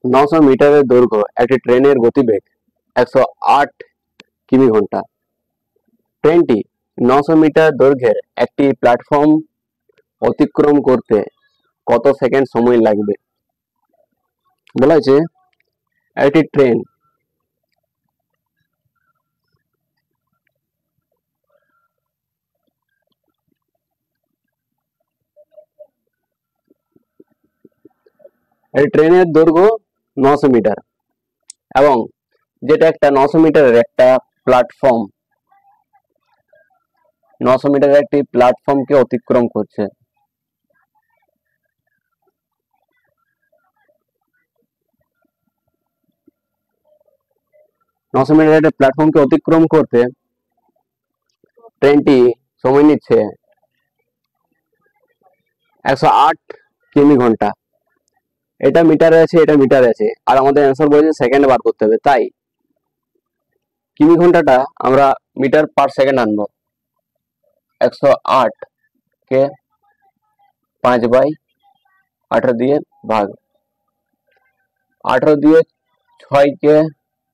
900 মিটারের দৈর্ঘ্য একটি ট্রেনের গতিবেগ 108 কিমি ঘন্টা। ট্রেনটি 900 মিটার দৈর্ঘ্যের একটি প্ল্যাটফর্ম অতিক্রম করতে কত সেকেন্ড সময় লাগবে? বলা হয়েছে একটি ট্রেন ট্রেনের দৈর্ঘ্য 900 মিটার এবং যেটা একটা 900 মিটারের একটা প্ল্যাটফর্ম, 900 মিটারের একটি প্ল্যাটফর্মকে অতিক্রম করছে। নশো মিটারের একটা প্ল্যাটফর্মকে অতিক্রম করতে ট্রেনটি সময় নিচ্ছে 108 কিমি ঘন্টা। এটা মিটারে আছে, এটা মিটারে আছে, আর আমাদের অ্যান্সার বলেছে সেকেন্ড বার করতে হবে, তাই কিমি ঘন্টাটা আমরা মিটার পার সেকেন্ড আনবো। 108 কে 5/18 দিয়ে ভাগ, 18 দিয়ে 6 কে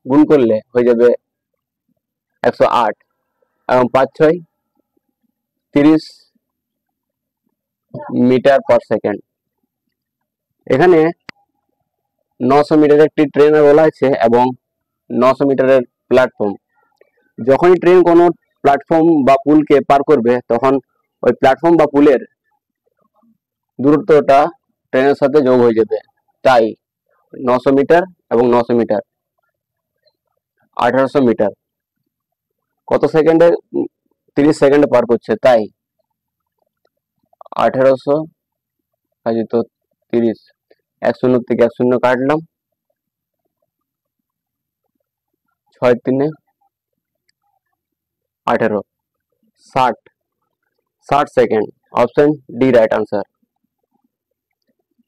গুণ করলে হয়ে যাবে 108 এবং 5×6 30 মিটার পার সেকেন্ড। এখানে 900 মিটারের একটি ট্রেনের বলা আছে এবং 900 মিটারের প্ল্যাটফর্ম। যখনই ট্রেন কোনো প্ল্যাটফর্ম বা পুলকে পার করবে তখন ওই প্ল্যাটফর্ম বা পুলের দূরত্বটা ট্রেনের সাথে যোগ হয়ে যাবে, তাই 900 মিটার এবং 900 মিটার 1800 মিটার কত সেকেন্ডে? 30 সেকেন্ডে পার করছে, তাই 1800 ভাজিত 30, 1 থেকে 1 কাটলাম, 6×3 18, 60 second. Option D right answer.